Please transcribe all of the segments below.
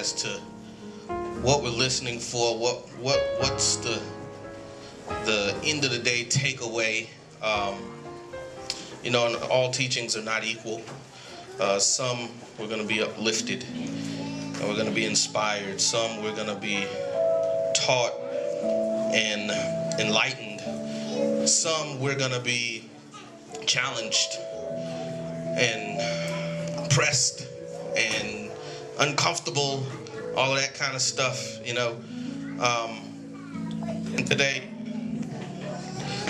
as to what we're listening for, what's the end of the day takeaway. And all teachings are not equal. Some we're going to be uplifted, and we're going to be inspired. Some we're going to be taught and enlightened. Some we're going to be challenged and pressed and uncomfortable, all of that kind of stuff, And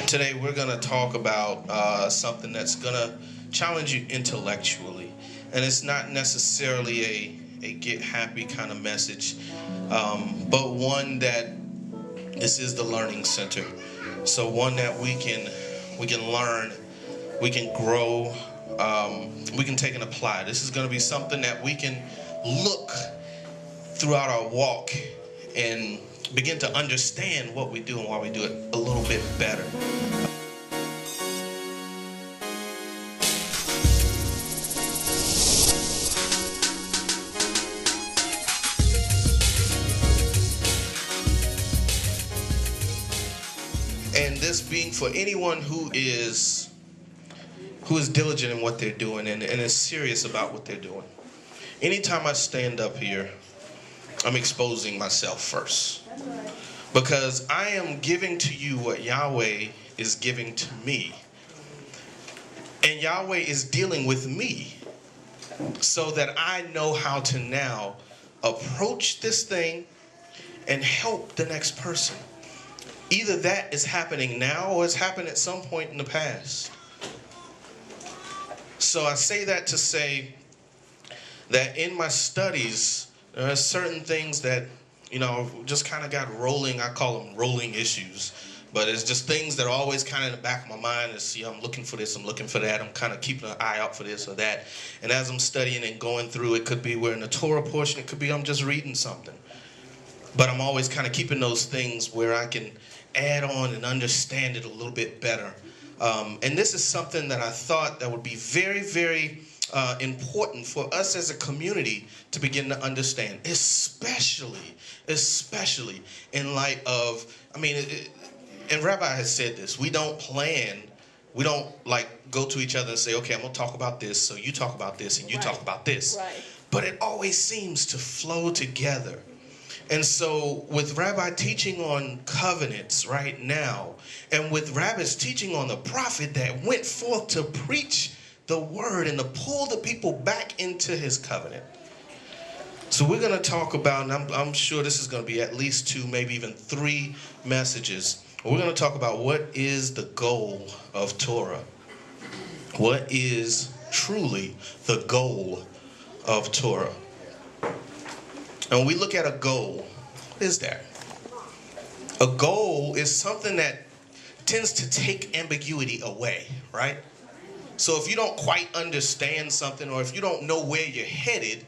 today we're going to talk about something that's going to challenge you intellectually. And it's not necessarily a get happy kind of message, but one that this is the learning center. So one that we can learn, we can grow, we can take and apply. This is going to be something that we can look throughout our walk and begin to understand what we do and why we do it a little bit better. And this being for anyone who is diligent in what they're doing and is serious about what they're doing. Anytime I stand up here, I'm exposing myself first. Because I am giving to you what Yahweh is giving to me. And Yahweh is dealing with me so that I know how to now approach this thing and help the next person. Either that is happening now or it's happened at some point in the past. So I say that to say that in my studies, there are certain things that, just kind of got rolling. I call them rolling issues. But it's just things that are always kind of in the back of my mind. I'm looking for this, I'm looking for that. I'm kind of keeping an eye out for this or that. And as I'm studying and going through, it could be we're in the Torah portion. It could be I'm just reading something. But I'm always kind of keeping those things where I can add on and understand it a little bit better. And this is something that I thought that would be very, very important for us as a community to begin to understand, especially in light of, and Rabbi has said this, we don't go to each other and say, okay, I'm going to talk about this, so you talk about this, and you talk about this. Right. But it always seems to flow together. And so with Rabbi teaching on covenants right now, and with Rabbi's teaching on the prophet that went forth to preach the word and to pull the people back into his covenant. So we're going to talk about, and I'm sure this is going to be at least 2, maybe even 3 messages. We're going to talk about what is the goal of Torah. What is truly the goal of Torah? And when we look at a goal, what is that? A goal is something that tends to take ambiguity away, right? So if you don't quite understand something, or if you don't know where you're headed,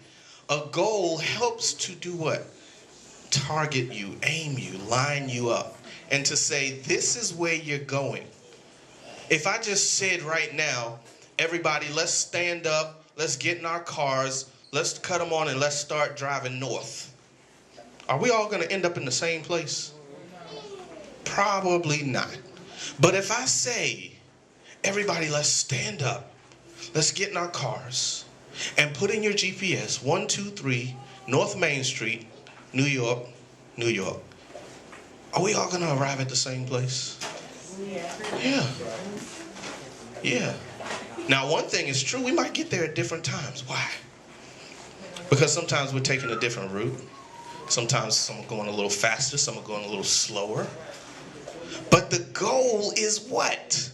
a goal helps to do what? Target you, aim you, line you up, and to say, this is where you're going. If I just said right now, everybody, let's stand up, let's get in our cars, let's cut them on and let's start driving north. Are we all going to end up in the same place? Probably not. But if I say, everybody, let's stand up, let's get in our cars and put in your GPS, 123 North Main Street, New York, New York. Are we all going to arrive at the same place? Yeah. Now, one thing is true, we might get there at different times. Why? Because sometimes we're taking a different route. Sometimes some are going a little faster, some are going a little slower. But the goal is what?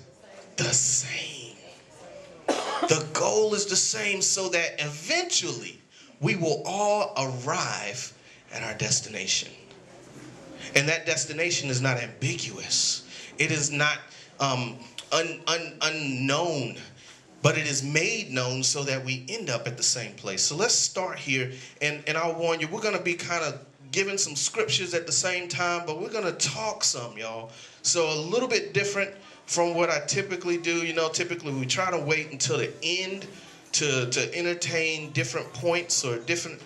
The same. The goal is the same so that eventually we will all arrive at our destination. And that destination is not ambiguous. It is not unknown. But it is made known so that we end up at the same place. So let's start here, and I'll warn you, we're going to be kind of giving some scriptures at the same time, but we're going to talk some, y'all. So a little bit different from what I typically do. Typically we try to wait until the end to entertain different points or different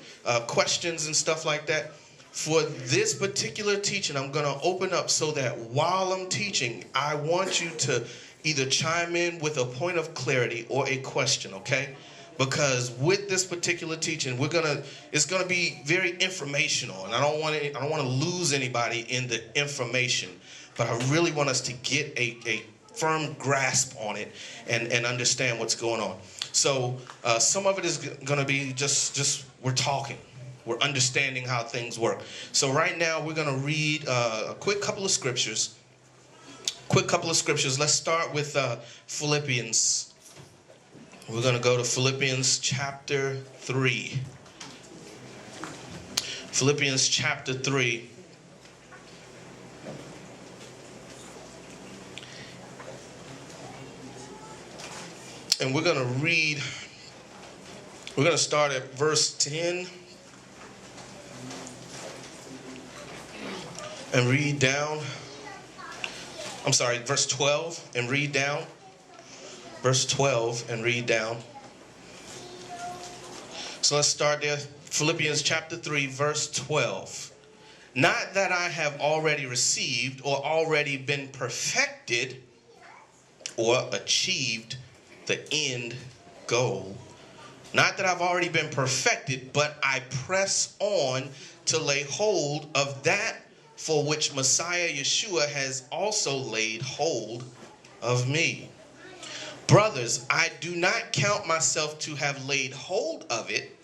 questions and stuff like that. For this particular teaching, I'm going to open up so that while I'm teaching, I want you to either chime in with a point of clarity or a question, okay? Because with this particular teaching, it's gonna be very informational, and I don't want to lose anybody in the information, but I really want us to get a firm grasp on it and understand what's going on. So some of it is going to be just we're talking. We're understanding how things work. So right now we're going to read a quick couple of scriptures. Let's start with Philippians. We're going to go to Philippians chapter 3. Philippians chapter 3. And we're going to start at verse 10 and read down. I'm sorry, verse 12 and read down. Verse 12 and read down. So let's start there. Philippians chapter 3, verse 12. Not that I have already received or already been perfected or achieved the end goal. Not that I've already been perfected, but I press on to lay hold of that for which Messiah Yahshuah has also laid hold of me. Brothers, I do not count myself to have laid hold of it,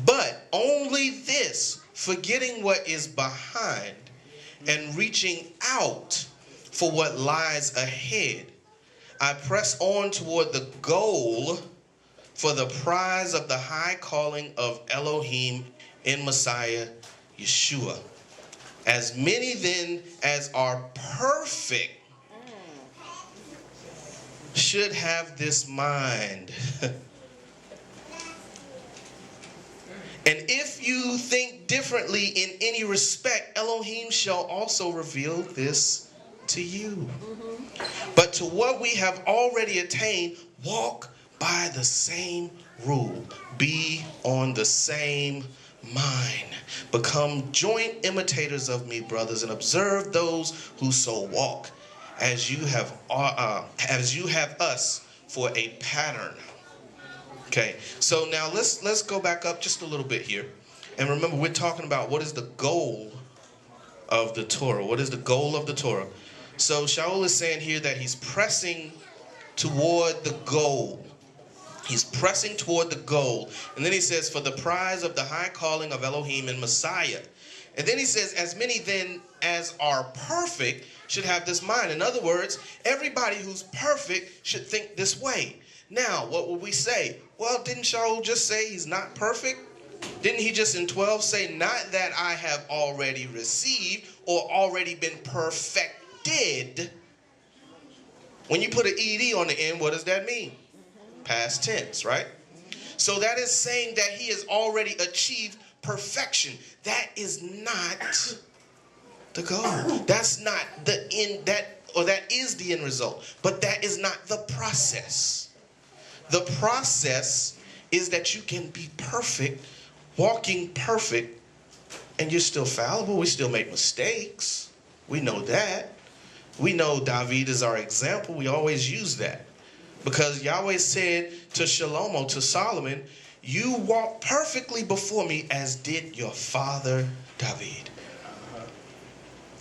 but only this, forgetting what is behind and reaching out for what lies ahead. I press on toward the goal for the prize of the high calling of Elohim in Messiah Yahshuah. As many then as are perfect should have this mind. And if you think differently in any respect, Elohim shall also reveal this to you. But to what we have already attained, walk by the same rule. Be on the same mind. Become joint imitators of me, brothers, and observe those who so walk, as you have us for a pattern. Okay, so now let's go back up just a little bit here, and remember we're talking about what is the goal of the Torah. What is the goal of the Torah? So Shaul is saying here that he's pressing toward the goal. He's pressing toward the goal. And then he says, for the prize of the high calling of Elohim and Messiah. And then he says, as many then as are perfect should have this mind. In other words, everybody who's perfect should think this way. Now, what would we say? Well, didn't Shaul just say he's not perfect? Didn't he just in 12 say, not that I have already received or already been perfected? When you put an ed on the end, what does that mean? Past tense, right? So that is saying that he has already achieved perfection. That is not the goal. That's not the end, that is the end result. But that is not the process. The process is that you can be perfect, walking perfect, and you're still fallible. We still make mistakes. We know that. We know David is our example. We always use that. Because Yahweh said to Shlomo, to Solomon, you walk perfectly before me as did your father David.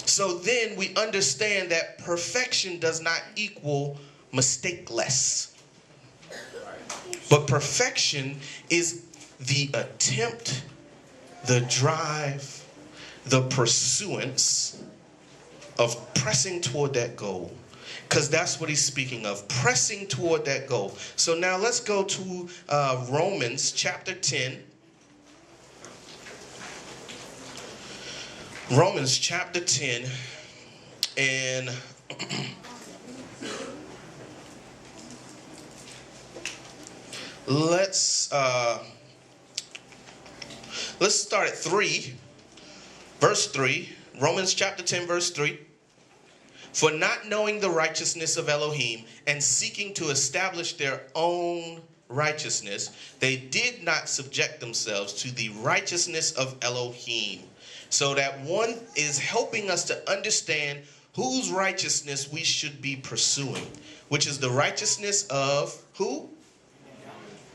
So then we understand that perfection does not equal mistakeless. But perfection is the attempt, the drive, the pursuance of pressing toward that goal. Because that's what he's speaking of, pressing toward that goal. So now let's go to Romans chapter 10. Romans chapter 10, and let's start at 3, verse 3. Romans chapter 10, verse 3. For not knowing the righteousness of Elohim and seeking to establish their own righteousness, they did not subject themselves to the righteousness of Elohim. So that one is helping us to understand whose righteousness we should be pursuing, which is the righteousness of who?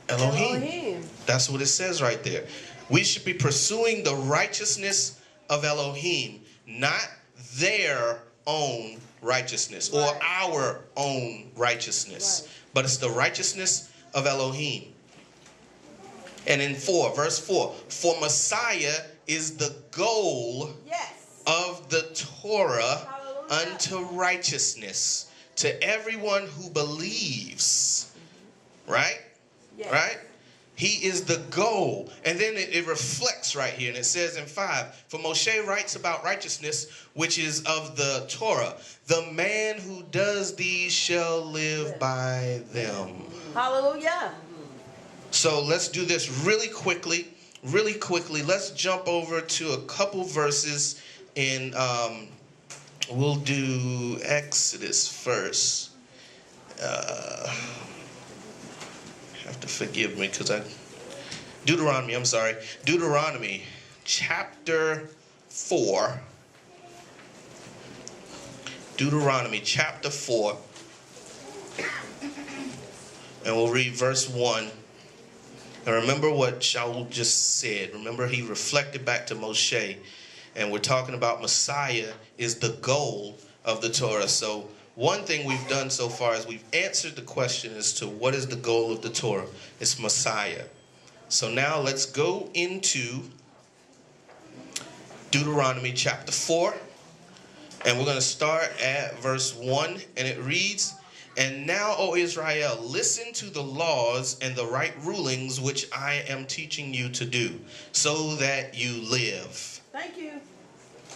Elohim. That's what it says right there. We should be pursuing the righteousness of Elohim, not their own righteousness or our own righteousness, but it's the righteousness of Elohim. And in verse 4, for Messiah is the goal of the Torah unto righteousness to everyone who believes. Right? Right? He is the goal. And then it reflects right here. And it says in 5, for Moshe writes about righteousness, which is of the Torah. The man who does these shall live by them. Hallelujah. So let's do this really quickly. Really quickly. Let's jump over to a couple verses in, we'll do Exodus first. Have to forgive me because Deuteronomy chapter 4. Deuteronomy chapter 4. And we'll read verse 1. And remember what Shaul just said. Remember he reflected back to Moshe. And we're talking about Messiah is the goal of the Torah. So one thing we've done so far is we've answered the question as to what is the goal of the Torah. It's Messiah. So now let's go into Deuteronomy chapter 4. And we're going to start at verse 1. And it reads, and now, O Israel, listen to the laws and the right rulings which I am teaching you to do, so that you live. Thank you.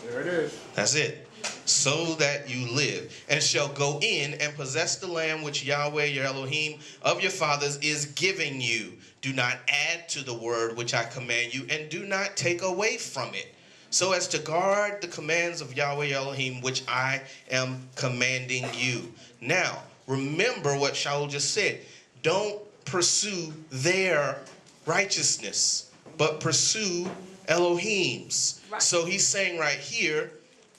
There it is. That's it. So that you live, and shall go in and possess the land which Yahweh your Elohim of your fathers is giving you. Do not add to the word which I command you, and do not take away from it, so as to guard the commands of Yahweh your Elohim which I am commanding you. Now, remember what Shaul just said. Don't pursue their righteousness, but pursue Elohim's. Right. So he's saying right here,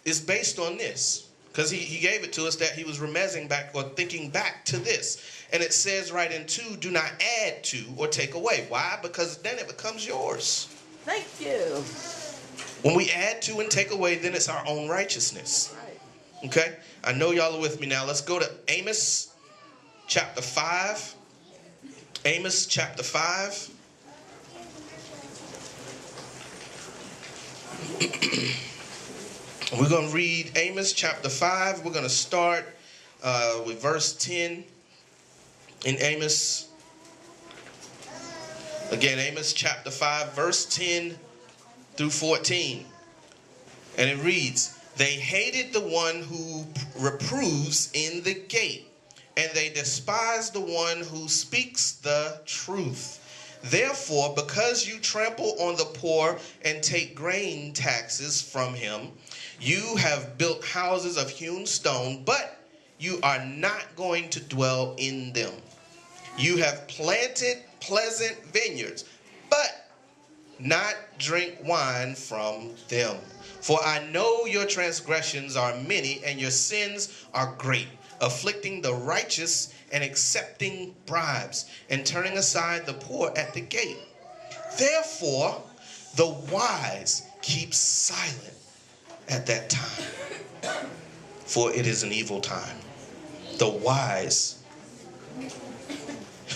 is based on this, because he gave it to us that he was remezing back or thinking back to this. And it says right in 2, do not add to or take away. Why? Because then it becomes yours. Thank you. When we add to and take away, then it's our own righteousness. Right. Okay? I know y'all are with me now. Let's go to Amos chapter 5. Amos chapter 5. We're going to read Amos chapter 5. We're going to start with verse 10 in Amos. Again, Amos chapter 5, verse 10 through 14. And it reads, they hated the one who reproves in the gate, and they despise the one who speaks the truth. Therefore, because you trample on the poor and take grain taxes from him, you have built houses of hewn stone, but you are not going to dwell in them. You have planted pleasant vineyards, but not drink wine from them. For I know your transgressions are many, and your sins are great, afflicting the righteous and accepting bribes, and turning aside the poor at the gate. Therefore, the wise keep silent at that time, for it is an evil time. The wise,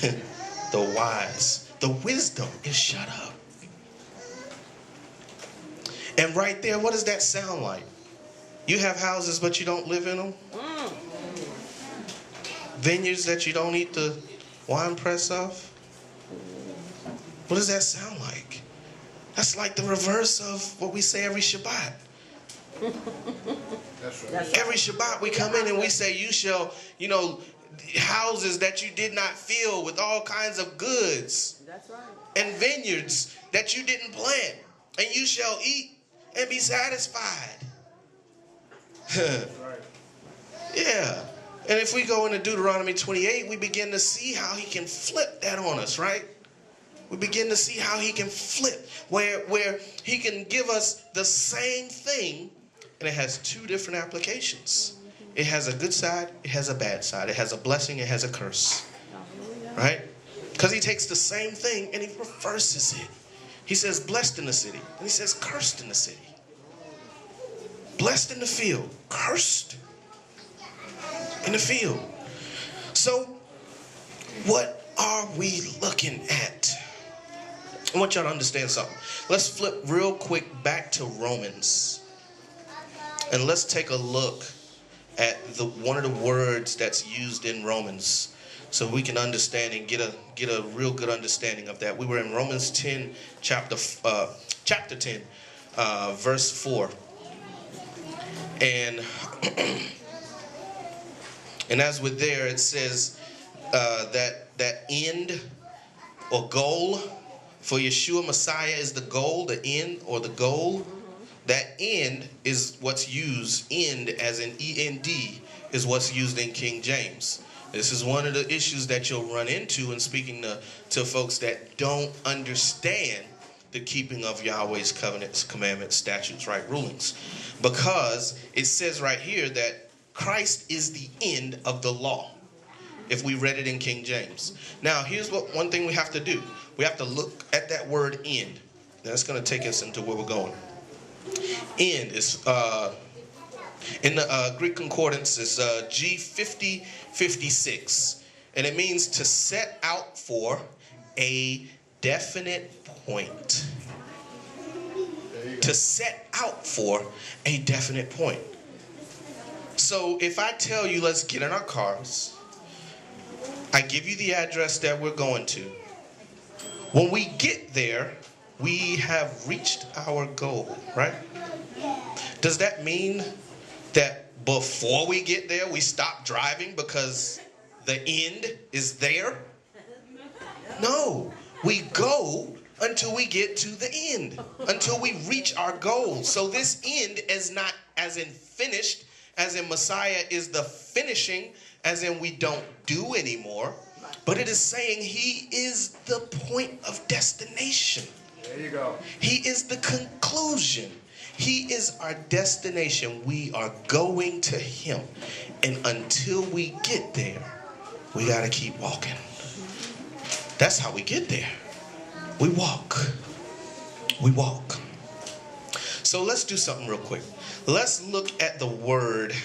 the wisdom is shut up. And right there, what does that sound like? You have houses, but you don't live in them. Vineyards that you don't eat the wine press of. What does that sound like? That's like the reverse of what we say every Shabbat. That's right. Every Shabbat we come in and we say, you shall, houses that you did not fill with all kinds of goods. That's right. And vineyards that you didn't plant. And you shall eat and be satisfied. That's right. Yeah. And if we go into Deuteronomy 28, we begin to see how he can flip that on us, right? We begin to see how he can flip, where he can give us the same thing, and it has two different applications. It has a good side, it has a bad side. It has a blessing, it has a curse. Right? Because he takes the same thing and he reverses it. He says blessed in the city, and he says cursed in the city. Blessed in the field, cursed in the field. So, what are we looking at? I want y'all to understand something. Let's flip real quick back to Romans. And let's take a look at one of the words that's used in Romans, so we can understand and get a real good understanding of that. We were in Romans 10, chapter 10, verse 4. And as we're there, it says that end or goal for Yahshua Messiah is the goal, the end or the goal. That end is what's used, end as in E-N-D, is what's used in King James. This is one of the issues that you'll run into in speaking to folks that don't understand the keeping of Yahweh's covenants, commandments, statutes, right, rulings. Because it says right here that Christ is the end of the law, if we read it in King James. Now, here's one thing we have to do. We have to look at that word end. That's going to take us into where we're going. End is, in the Greek concordance, is G5056. And it means to set out for a definite point. To set out for a definite point. So if I tell you, let's get in our cars, I give you the address that we're going to. When we get there, we have reached our goal, right? Does that mean that before we get there, we stop driving because the end is there? No, we go until we get to the end, until we reach our goal. So this end is not as in finished, as in Messiah is the finishing, as in we don't do anymore, but it is saying he is the point of destination. There you go. He is the conclusion. He is our destination. We are going to him. And until we get there, we got to keep walking. That's how we get there. We walk. We walk. So let's do something real quick. Let's look at the word.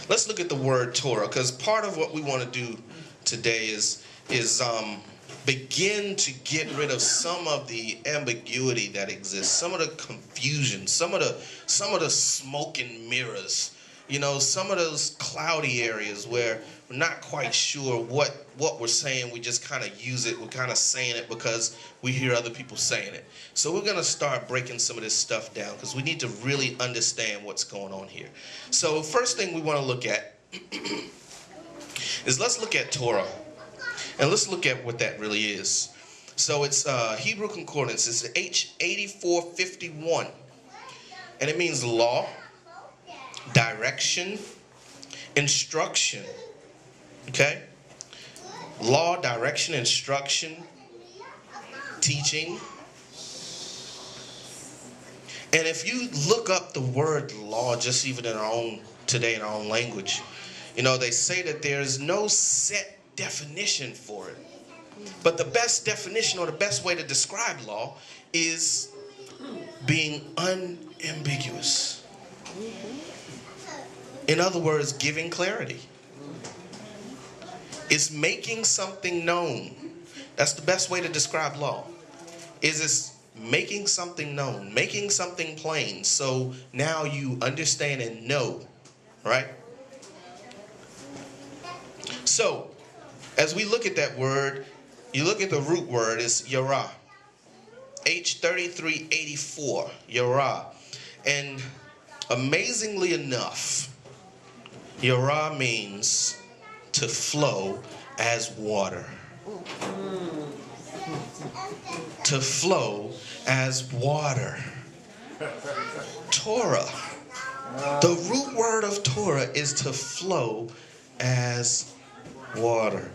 Let's look at the word Torah, because part of what we want to do today is begin to get rid of some of the ambiguity that exists, some of the confusion, some of the smoke and mirrors, you know, some of those cloudy areas where we're not quite sure what we're saying. We just kind of use it. We're kind of saying it because we hear other people saying it. So we're going to start breaking some of this stuff down because we need to really understand what's going on here. So first thing we want to look at is let's look at Torah. And let's look at what that really is. So it's Hebrew concordance. It's H8451. And it means law, direction, instruction. Okay? Law, direction, instruction, teaching. And if you look up the word law, just even in our own, today in our own language, you know, they say that there's no set definition for it. But the best definition or the best way to describe law is being unambiguous. In other words, giving clarity. It's making something known. That's the best way to describe law. It's making something known, making something plain. So now you understand and know, right? So, as we look at that word, you look at the root word, it's yara. H3384, yara. And amazingly enough, yara means to flow as water. To flow as water. Torah The root word of Torah is to flow as water.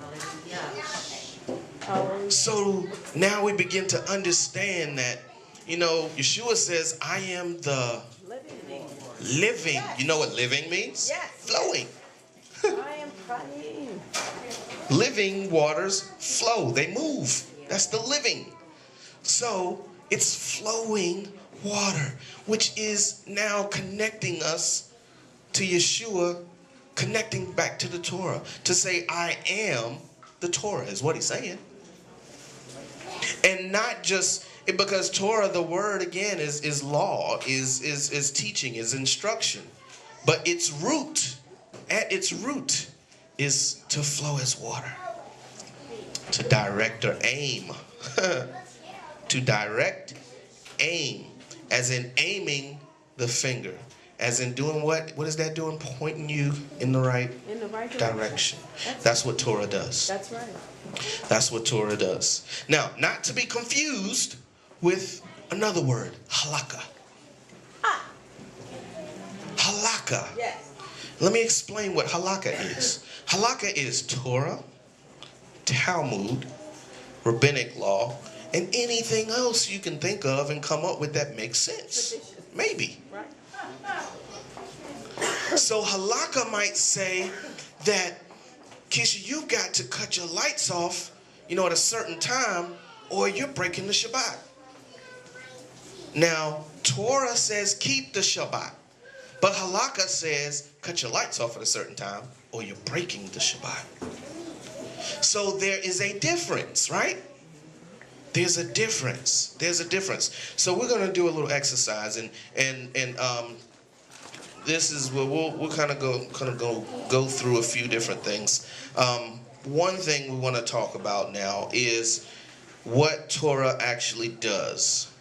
So now we begin to understand that, you know, Yahshuah says, I am the living. You know what living means? Yes. Flowing. I am praying. Living waters flow. They move. That's the living. So it's flowing water, which is now connecting us to Yahshuah, connecting back to the Torah. To say, I am the Torah is what he's saying. And not just, because Torah, the word again, is law, is teaching, is instruction. But its root, at its root, is to flow as water. To direct or aim. To direct, aim. As in aiming the finger. As in doing what? What is that doing? Pointing you in the right direction. That's what Torah does. That's right. That's what Torah does. Now, not to be confused with another word, halakha. Halakha. Yes. Let me explain what halakha is. Halakha is Torah, Talmud, rabbinic law, and anything else you can think of and come up with that makes sense. Maybe. Right. So halakha might say that, Keisha, you've got to cut your lights off, you know, at a certain time, or you're breaking the Shabbat. Now, Torah says keep the Shabbat. But halakha says cut your lights off at a certain time, or you're breaking the Shabbat. So there is a difference, right? There's a difference. There's a difference. So we're going to do a little exercise, and this is where we'll kind of go through a few different things. One thing we want to talk about now is what Torah actually does.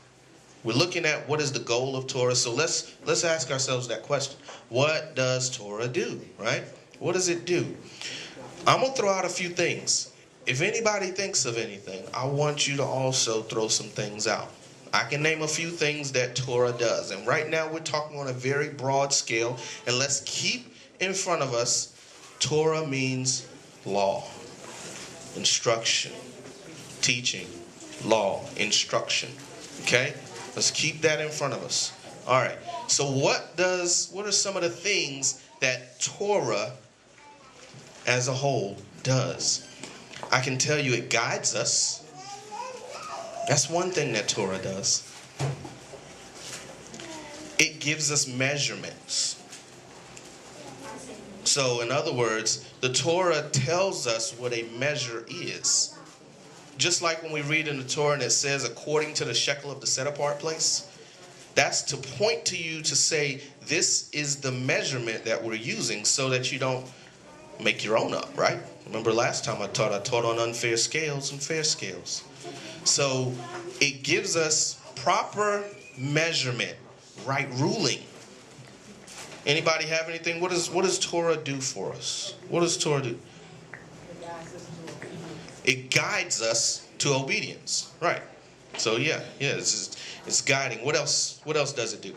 We're looking at what is the goal of Torah. So let's ask ourselves that question. What does Torah do, right? What does it do? I'm going to throw out a few things. If anybody thinks of anything, I want you to also throw some things out. I can name a few things that Torah does. And right now we're talking on a very broad scale. And let's keep in front of us, Torah means law, instruction, teaching, law, instruction. Okay? Let's keep that in front of us. All right. So what are some of the things that Torah as a whole does? I can tell you it guides us. That's one thing that Torah does. It gives us measurements. So in other words, the Torah tells us what a measure is. Just like when we read in the Torah and it says according to the shekel of the set apart place, that's to point to you to say this is the measurement that we're using so that you don't make your own up, right? Remember last time I taught on unfair scales and fair scales. So it gives us proper measurement, right ruling. Anybody have anything? What does Torah do for us? What does Torah do? It guides us to obedience, right? So yeah, it's guiding. What else does it do?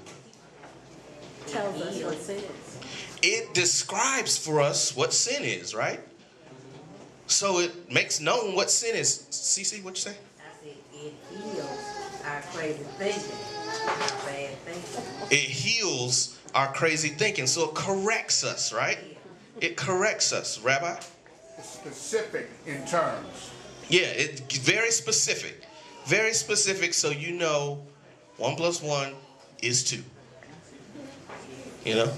Tells us what sin is. It describes for us what sin is, right? So it makes known what sin is. Cece, what you say? I said it heals our crazy thinking, bad thinking. It heals our crazy thinking. So it corrects us, right? It corrects us. Rabbi? Specific in terms. Yeah, it's very specific. Very specific so you know 1 + 1 is 2. You know?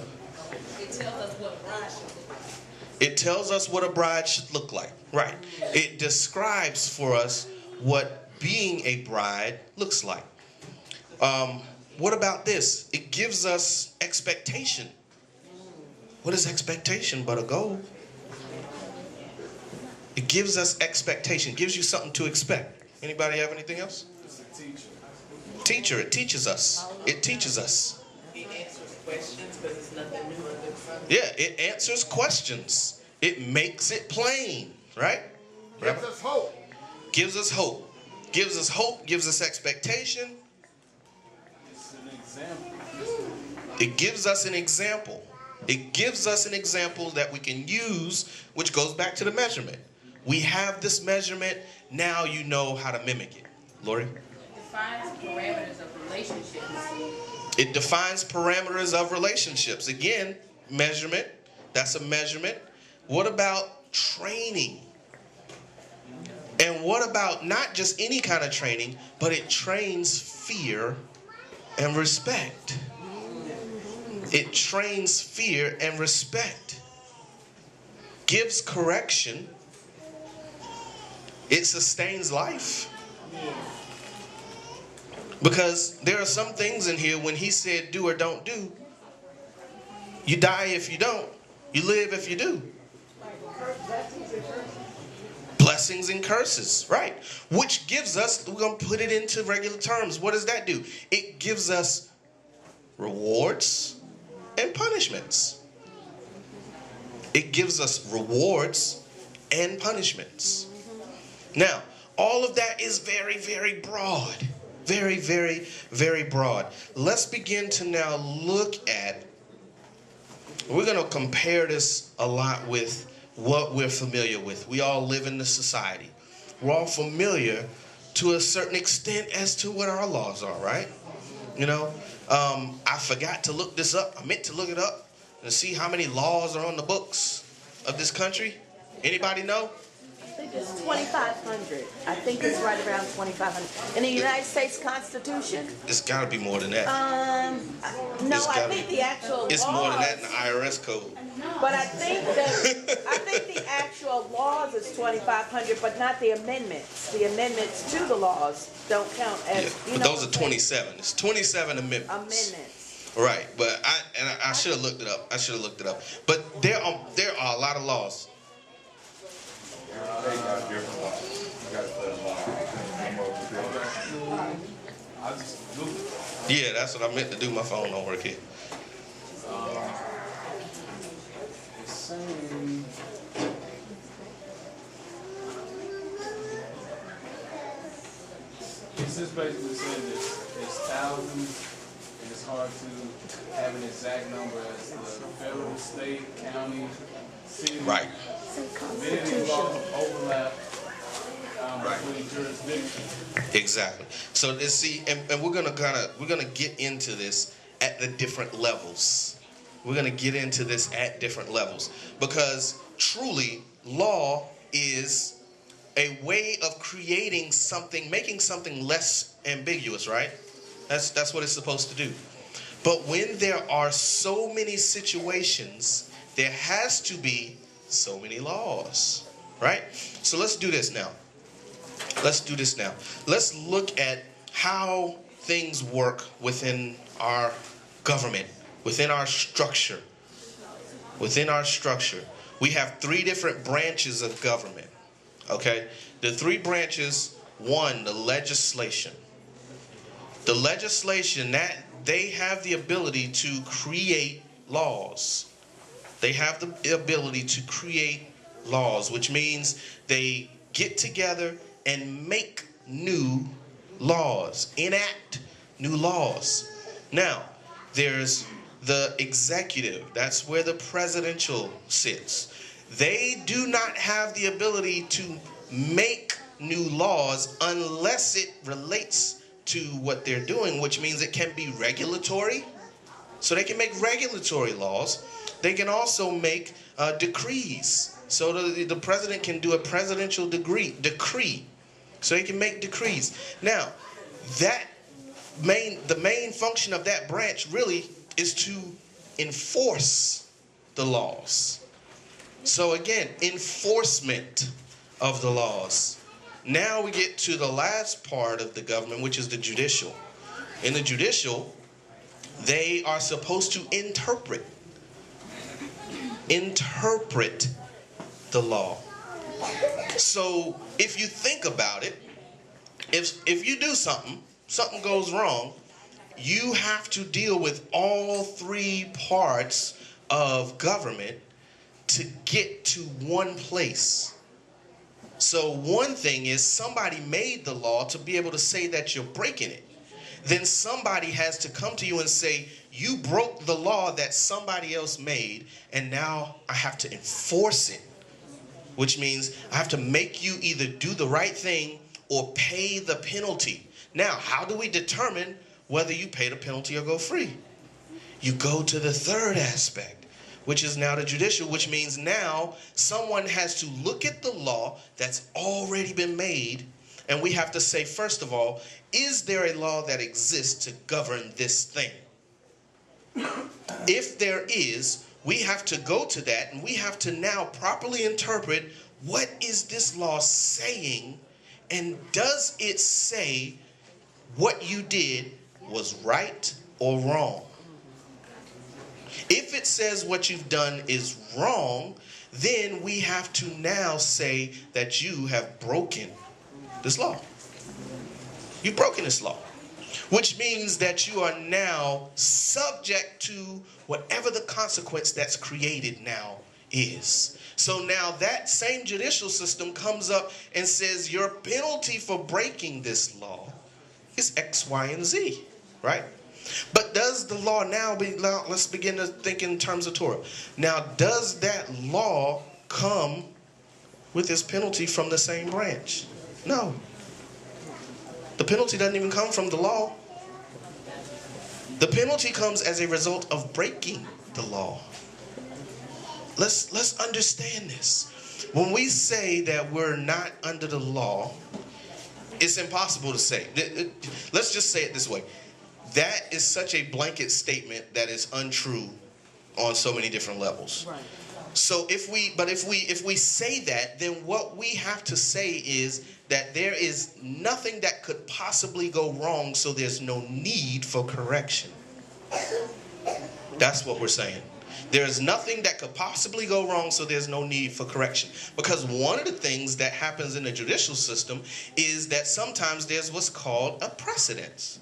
It tells us what a bride should look like. It tells us what a bride should look like. Right. It describes for us what being a bride looks like. What about this? It gives us expectation. What is expectation but a goal? It gives us expectation. Gives you something to expect. Anybody have anything else? It's a teacher. Teacher, it teaches us. It teaches us. It answers questions because it's nothing new under the sun. Yeah, it answers questions. It makes it plain, right? Gives us hope. Gives us hope. Gives us hope, gives us expectation. It's an It gives us an example. It gives us an example that we can use, which goes back to the measurement. We have this measurement, now you know how to mimic it. Lori? It defines parameters of relationships. It defines parameters of relationships. Again, measurement. That's a measurement. What about training? And what about not just any kind of training, but it trains fear and respect. It trains fear and respect. Gives correction. It sustains life. Because there are some things in here when he said do or don't do. You die if you don't. You live if you do. Blessings and curses, right? Which gives us, we're going to put it into regular terms. What does that do? It gives us rewards and punishments. It gives us rewards and punishments. Now, all of that is very, very broad. Very, very, very broad. Let's begin to now look at, we're going to compare this a lot with what we're familiar with. We all live in this society. We're all familiar to a certain extent as to what our laws are, right? You know, I forgot to look this up. I meant to look it up and see how many laws are on the books of this country. Anybody know? I think it's 2,500. I think it's right around 2,500. In the United States Constitution? It's got to be more than that. No, It's I gotta think be- the actual It's laws. more than that in the IRS code. But I think the actual laws is 2,500, but not the amendments. The amendments to the laws don't count as, Yeah, you but know. those are 27. It's 27 amendments. Amendments. Right, but I should have looked it up. I should have looked it up. But there are a lot of laws. They got different ones. You gotta put them on. I just Googled it. Yeah, that's what I meant to do. My phone don't work here. It's saying it's just basically saying it's thousands, and it's hard to have an exact number as the federal, state, county, city. Right. Many of these laws overlap between jurisdictions. Exactly. So let's see, and we're gonna get into this at the different levels. We're gonna get into this at different levels because truly, law is a way of creating something, making something less ambiguous, right? That's what it's supposed to do. But when there are so many situations, there has to be so many laws, right? So let's do this now. Let's look at how things work within our government, within our structure. Within our structure, we have three different branches of government. Okay? The three branches, one, the legislation. The legislation, that they have the ability to create laws. They have the ability to create laws, which means they get together and make new laws, enact new laws. Now, there's the executive. That's where the presidential sits. They do not have the ability to make new laws unless it relates to what they're doing, which means it can be regulatory. So they can make regulatory laws. They can also make decrees. So the president can do a presidential decree. So he can make decrees. Now, the main function of that branch really is to enforce the laws. So again, enforcement of the laws. Now we get to the last part of the government, which is the judicial. In the judicial, they are supposed to interpret the law. So if you think about it, if you do something goes wrong, you have to deal with all three parts of government to get to one place. So one thing is somebody made the law to be able to say that you're breaking it. then somebody has to come to you and say, you broke the law that somebody else made, and now I have to enforce it. Which means I have to make you either do the right thing or pay the penalty. Now, how do we determine whether you pay the penalty or go free? You go to the third aspect, which is now the judicial, which means now someone has to look at the law that's already been made, and we have to say, first of all, is there a law that exists to govern this thing? If there is, we have to go to that, and we have to now properly interpret, what is this law saying, and does it say what you did was right or wrong? If it says what you've done is wrong, then we have to now say that you have broken this law. You've broken this law. Which means that you are now subject to whatever the consequence that's created now is. So now that same judicial system comes up and says your penalty for breaking this law is X, Y, and Z, right? But does the law now let's begin to think in terms of Torah. Now, does that law come with its penalty from the same branch? No. The penalty doesn't even come from the law. The penalty comes as a result of breaking the law. Let's understand this. When we say that we're not under the law, it's impossible to say. Let's just say it this way. That is such a blanket statement that is untrue on so many different levels. Right. So if we say that, then what we have to say is that there is nothing that could possibly go wrong, so there's no need for correction. That's what we're saying. There is nothing that could possibly go wrong, so there's no need for correction. Because one of the things that happens in the judicial system is that sometimes there's what's called a precedence.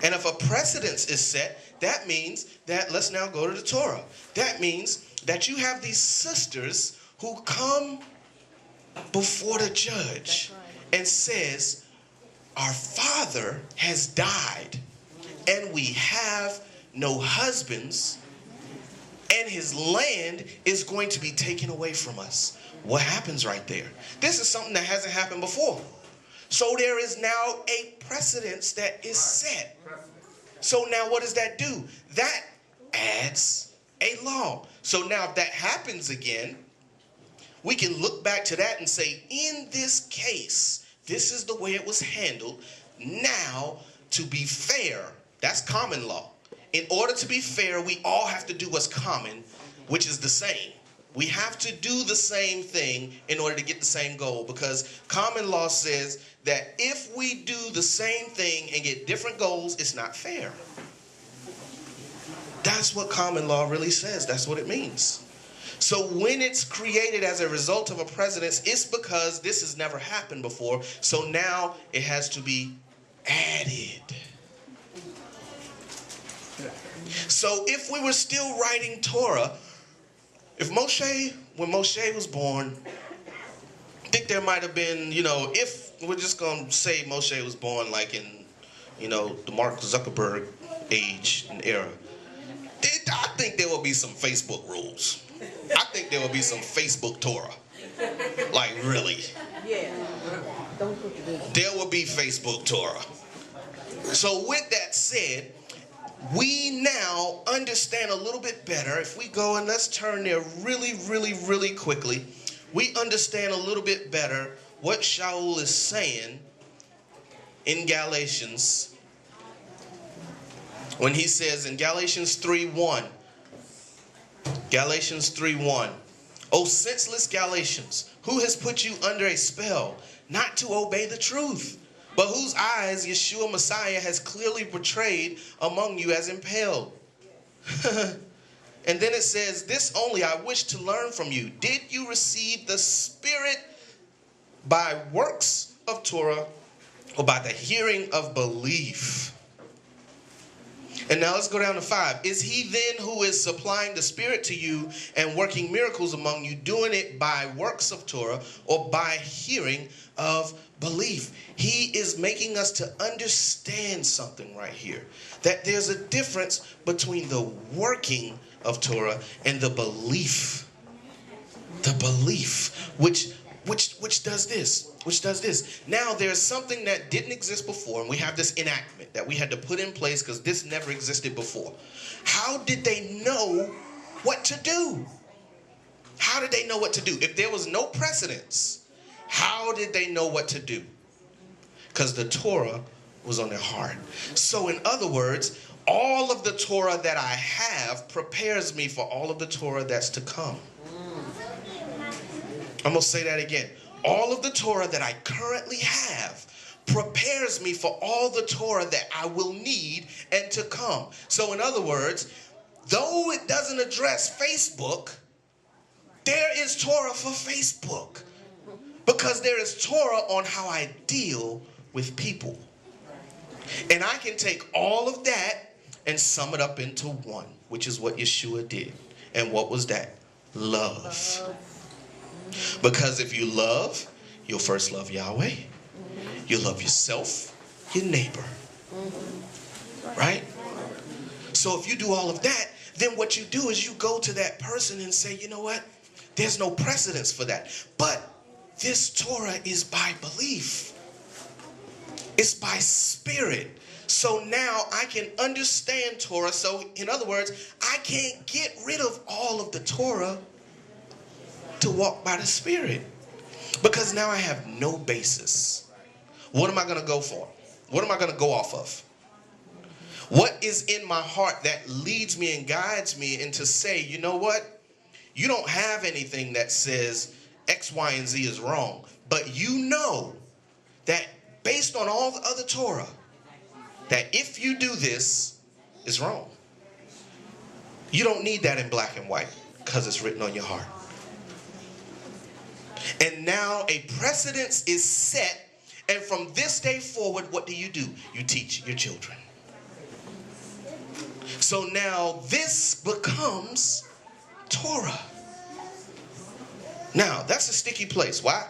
And if a precedence is set, that means that, let's now go to the Torah. That means that you have these sisters who come before the judge and says, our father has died and we have no husbands and his land is going to be taken away from us. What happens right there? This is something that hasn't happened before. So there is now a precedence that is set. So now what does that do? That adds a law. So now if that happens again, we can look back to that and say, in this case, this is the way it was handled. Now, to be fair, that's common law. In order to be fair, we all have to do what's common, which is the same. We have to do the same thing in order to get the same goal, because common law says that if we do the same thing and get different goals, it's not fair. That's what common law really says. That's what it means. So when it's created as a result of a precedence, it's because this has never happened before. So now it has to be added. So if we were still writing Torah, when Moshe was born, I think there might have been, if we're just going to say Moshe was born like in, the Mark Zuckerberg age and era, I think there will be some Facebook rules. I think there will be some Facebook Torah. Like, really. Yeah. There will be Facebook Torah. So with that said, we now understand a little bit better. If we go and let's turn there really, really, really quickly, we understand a little bit better what Shaul is saying in Galatians when he says in Galatians 3:1, Galatians 3:1, O senseless Galatians, who has put you under a spell not to obey the truth, but whose eyes Yahshuah Messiah has clearly portrayed among you as impaled? And then it says, this only I wish to learn from you. Did you receive the Spirit by works of Torah or by the hearing of belief? And now let's go down to 5. Is he then who is supplying the Spirit to you and working miracles among you, doing it by works of Torah or by hearing of belief? He is making us to understand something right here. That there's a difference between the working of Torah and the belief. The belief, which does this. Which does this. Now there's something that didn't exist before, and we have this enactment that we had to put in place because this never existed before. How did they know what to do? How did they know what to do? If there was no precedence, how did they know what to do? Because the Torah was on their heart. So in other words, all of the Torah that I have prepares me for all of the Torah that's to come. I'm going to say that again. All of the Torah that I currently have prepares me for all the Torah that I will need and to come. So in other words, though it doesn't address Facebook, there is Torah for Facebook. Because there is Torah on how I deal with people. And I can take all of that and sum it up into one, which is what Yahshuah did. And what was that? Love. Because if you love, you'll first love Yahweh. You'll love yourself, your neighbor. Right? So if you do all of that, then what you do is you go to that person and say, you know what? There's no precedence for that. But this Torah is by belief. It's by spirit. So now I can understand Torah. So in other words, I can't get rid of all of the Torah to walk by the Spirit. Because now I have no basis. What am I going to go for? What am I going to go off of? What is in my heart that leads me and guides me into say, you know what? You don't have anything that says X, Y, and Z is wrong. But you know that based on all the other Torah, that if you do this, it's wrong. You don't need that in black and white because it's written on your heart. And now a precedence is set, and from this day forward, what do? You teach your children. So now this becomes Torah. Now, that's a sticky place. Why?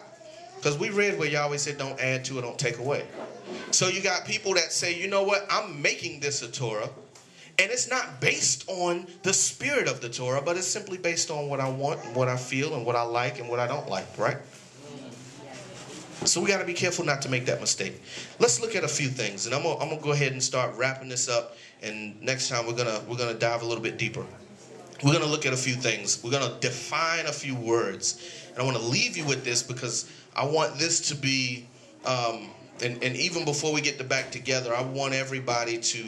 Because we read where Yahweh said don't add to it, don't take away. So you got people that say, you know what, I'm making this a Torah, and it's not based on the spirit of the Torah, but it's simply based on what I want, and what I feel, and what I like, and what I don't like, right? So we got to be careful not to make that mistake. Let's look at a few things, and I'm gonna go ahead and start wrapping this up. And next time we're gonna dive a little bit deeper. We're gonna look at a few things. We're gonna define a few words, and I want to leave you with this because I want this to be, and even before we get back together, I want everybody to.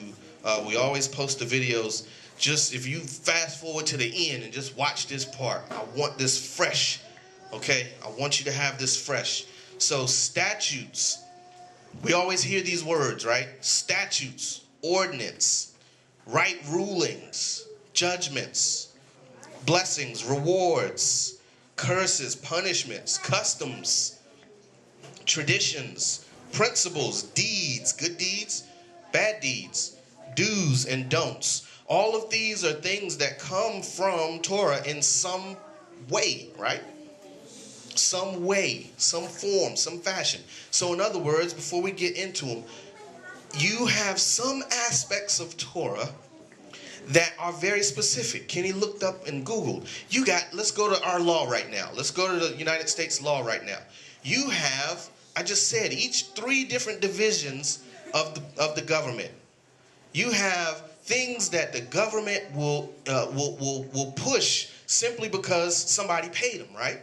We always post the videos. Just if you fast forward to the end and just watch this part, I want this fresh. Okay, I want you to have this fresh. So statutes, we always hear these words, right? Statutes, ordinance, right rulings, judgments, blessings, rewards, curses, punishments, customs, traditions, principles, deeds, good deeds, bad deeds, do's and don'ts. All of these are things that come from Torah in some way, right? Some way, some form, some fashion. So in other words, before we get into them, you have some aspects of Torah that are very specific. Kenny looked up and Googled. You got, let's go to our law right now. Let's go to the United States law right now. You have, I just said, each 3 different divisions of the government. You have things that the government will push simply because somebody paid them, right?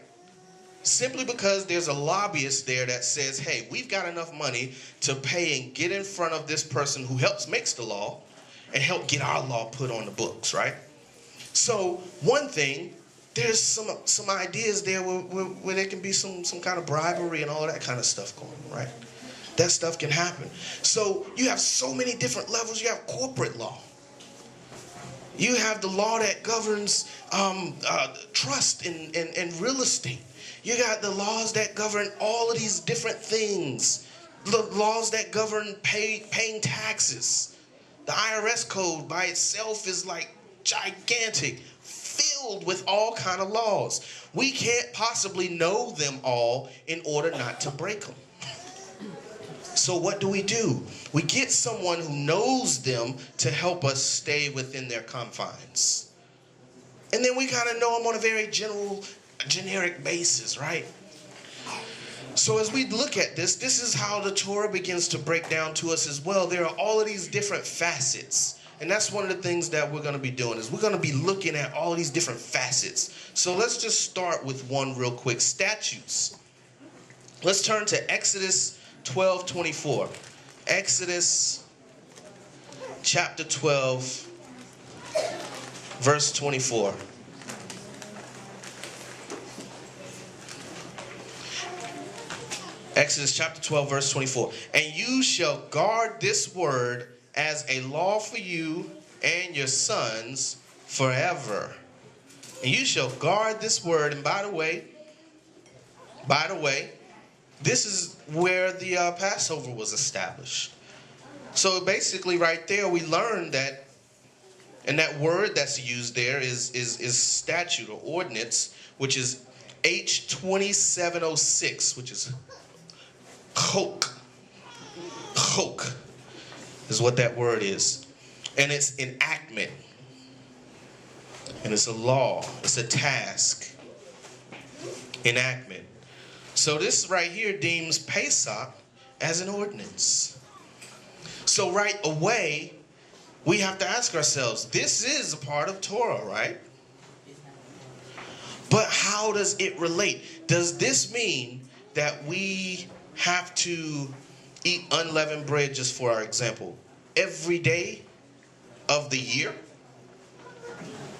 Simply because there's a lobbyist there that says, hey, we've got enough money to pay and get in front of this person who makes the law and help get our law put on the books, right? So one thing, there's some ideas there where there can be some kind of bribery and all of that kind of stuff going on, right? That stuff can happen. So you have so many different levels. You have corporate law. You have the law that governs trust and real estate. You got the laws that govern all of these different things. The laws that govern paying taxes. The IRS code by itself is like gigantic, filled with all kind of laws. We can't possibly know them all in order not to break them. So what do? We get someone who knows them to help us stay within their confines. And then we kind of know them on a very generic basis, right? So as we look at this, this is how the Torah begins to break down to us as well. There are all of these different facets. And that's one of the things that we're going to be doing, is we're going to be looking at all of these different facets. So let's just start with one real quick. Statutes. Let's turn to Exodus 12:24. Exodus chapter 12, verse 24. Exodus chapter 12, verse 24. And you shall guard this word as a law for you and your sons forever. And you shall guard this word. And by the way, this is where the Passover was established. So basically right there we learned that, and that word that's used there is statute or ordinance, which is H2706, which is chok. Chok is what that word is. And it's enactment. And it's a law. It's a task. Enactment. So this right here deems Pesach as an ordinance. So right away, we have to ask ourselves, this is a part of Torah, right? But how does it relate? Does this mean that we have to eat unleavened bread, just for our example, every day of the year?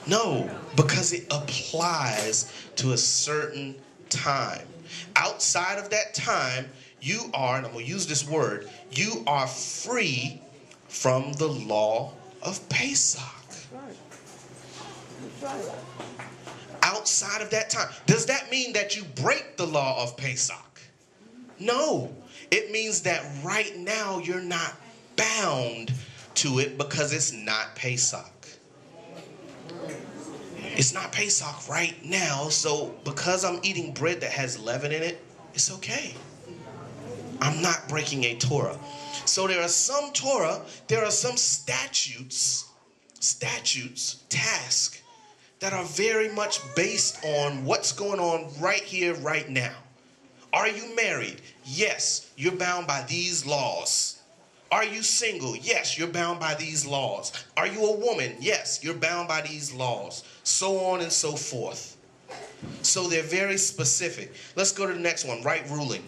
No, because it applies to a certain time. Outside of that time, you are, and I'm going to use this word, you are free from the law of Pesach. Outside of that time. Does that mean that you break the law of Pesach? No. It means that right now you're not bound to it because it's not Pesach. It's not Pesach right now, so because I'm eating bread that has leaven in it, it's okay. I'm not breaking a Torah. So there are some Torah, there are some statutes, tasks, that are very much based on what's going on right here, right now. Are you married? Yes, you're bound by these laws. Are you single? Yes, you're bound by these laws. Are you a woman? Yes, you're bound by these laws. So on and so forth. So they're very specific. Let's go to the next one, right ruling.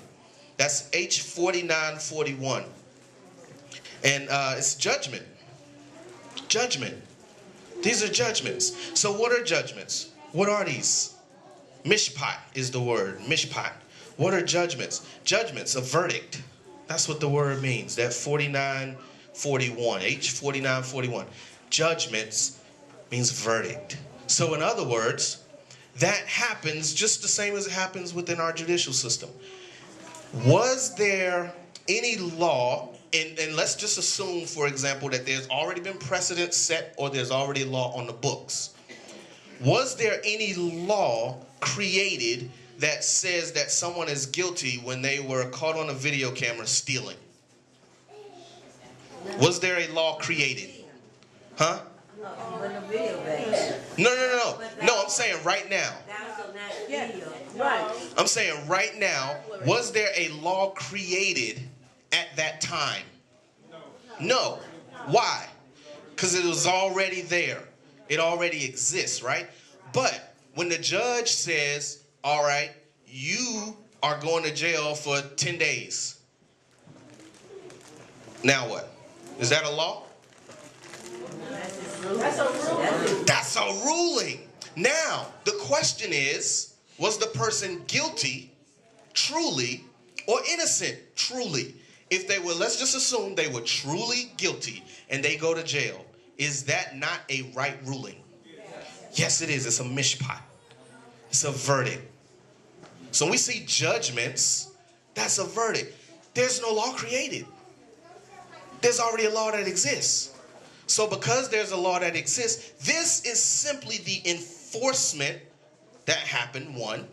That's H4941. And it's judgment. Judgment. These are judgments. So what are judgments? What are these? Mishpat is the word. Mishpat. What are judgments? Judgments, a verdict. That's what the word means. That 4941. H4941. Judgments means verdict. So in other words, that happens just the same as it happens within our judicial system. Was there any law, and let's just assume, for example, that there's already been precedent set or there's already a law on the books. Was there any law created that says that someone is guilty when they were caught on a video camera stealing? Was there a law created? Huh? No, I'm saying right now. Right. I'm saying right now, was there a law created at that time? No. Why? Because it was already there. It already exists, right? But when the judge says, all right, you are going to jail for 10 days. Now what? Is that a law? That's a ruling. Now, the question is, was the person guilty, truly, or innocent, truly? If they were, let's just assume they were truly guilty and they go to jail. Is that not a right ruling? Yes, it is. It's a mishpat. It's a verdict. So when we see judgments, that's a verdict. There's no law created. There's already a law that exists. So because there's a law that exists, this is simply the enforcement that happened, one.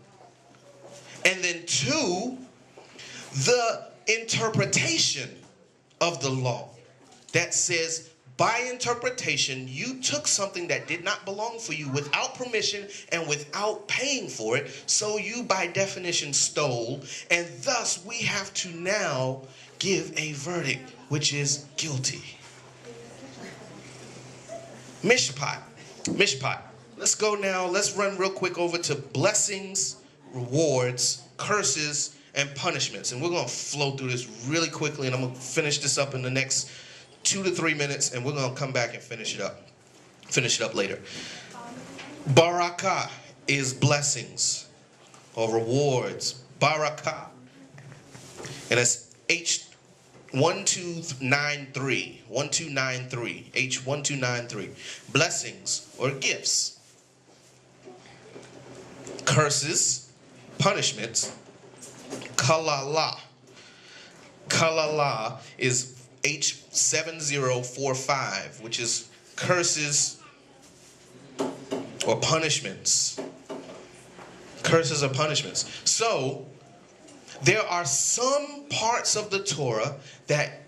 And then two, the interpretation of the law that says, by interpretation, you took something that did not belong for you without permission and without paying for it, so you by definition stole, and thus we have to now give a verdict, which is guilty. Mishpat. Mishpat. Let's go now. Let's run real quick over to blessings, rewards, curses, and punishments. And we're going to flow through this really quickly, and I'm going to finish this up in the next 2 to 3 minutes, and we're going to come back and finish it up. Finish it up later. Barakah is blessings or rewards. Barakah. And that's H1293. 1293. H1293. Blessings or gifts. Curses, punishments. Kalala. Kalala is H7045, which is curses or punishments. Curses or punishments. So, there are some parts of the Torah that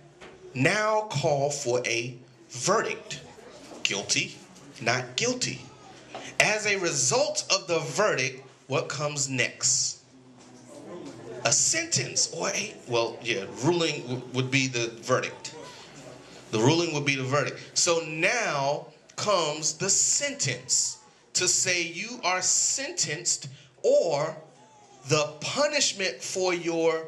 now call for a verdict. Guilty, not guilty. As a result of the verdict, what comes next? A sentence or a, ruling would be the verdict. The ruling would be the verdict. So now comes the sentence to say you are sentenced, or the punishment for your,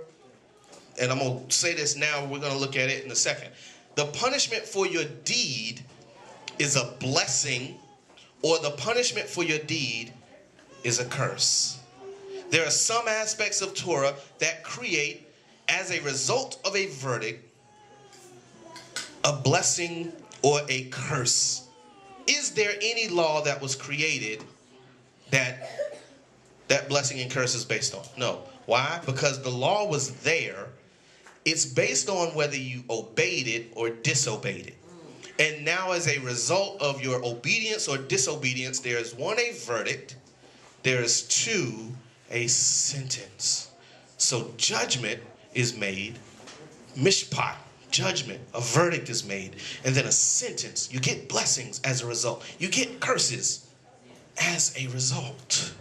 and I'm going to say this now, we're going to look at it in a second. The punishment for your deed is a blessing, or the punishment for your deed is a curse. There are some aspects of Torah that create, as a result of a verdict, a blessing or a curse. Is there any law that was created that blessing and curse is based on? No. Why? Because the law was there. It's based on whether you obeyed it or disobeyed it. And now as a result of your obedience or disobedience, there is one, a verdict. There is two, a sentence. So judgment is made, mishpat, judgment, a verdict is made, and then a sentence. You get blessings as a result. You get curses as a result.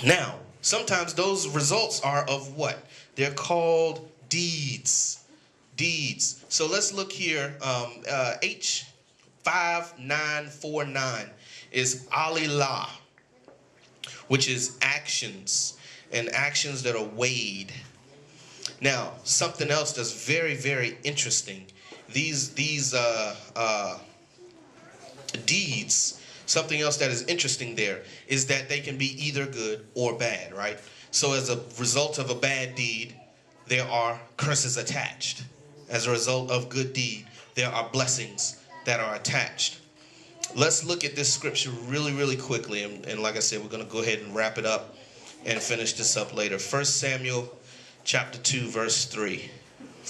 Now, sometimes those results are of what? They're called deeds. Deeds. So let's look here. H5949 is alilah, which is actions, and actions that are weighed. Now, something else that's very, very interesting. These deeds, something else that is interesting there is that they can be either good or bad, right? So as a result of a bad deed, there are curses attached. As a result of good deed, there are blessings that are attached. Let's look at this scripture really, really quickly. And like I said, we're going to go ahead and wrap it up and finish this up later. 1 Samuel chapter 2, verse 3.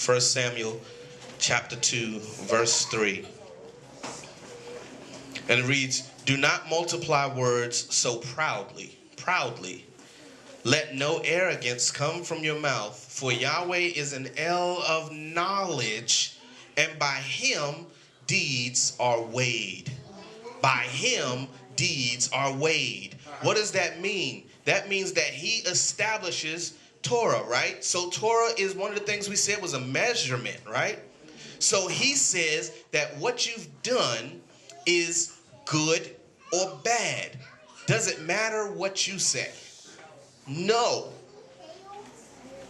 1 Samuel chapter 2, verse 3. And it reads, "Do not multiply words so proudly. Let no arrogance come from your mouth, for Yahweh is an El of knowledge, and by him deeds are weighed." By him, deeds are weighed. What does that mean? That means that he establishes Torah, right? So Torah is one of the things we said was a measurement, right? So he says that what you've done is good or bad. Does it matter what you say? No.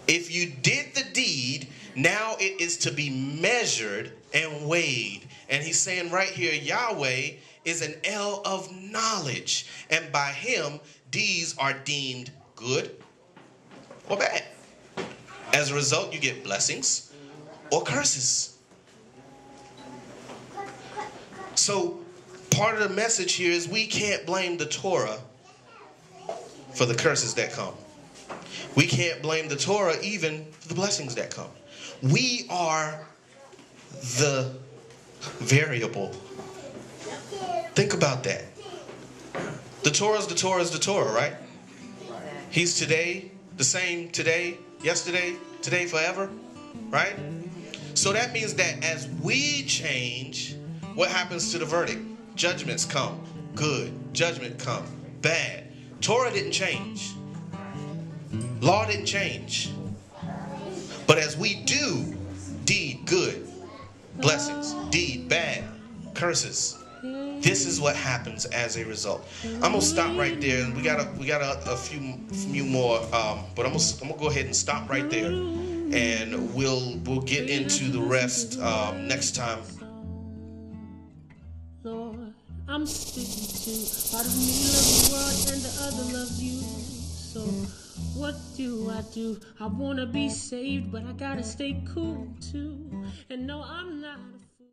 If you did the deed, now it is to be measured and weighed. And he's saying right here, Yahweh is an El of knowledge, and by him deeds are deemed good or bad. As a result, you get blessings or curses. So part of the message here is we can't blame the Torah for the curses that come. We can't blame the Torah even for the blessings that come. We are the variable. Think about that. The Torah is the Torah is the Torah, right? He's today, the same today, yesterday, today, forever, right? So that means that as we change, what happens to the verdict? Judgments come. Good. Judgment come. Bad. Torah didn't change. Law didn't change. But as we do, deed good, blessings, deed bad, curses. This is what happens as a result. I'm gonna stop right there, and we got a few more, but I'm gonna go ahead and stop right there, and we'll get into the rest next time. Lord, I'm sticking to part of me loves the world and the other loves you. So what do? I wanna be saved, but I gotta stay cool too. And no, I'm not.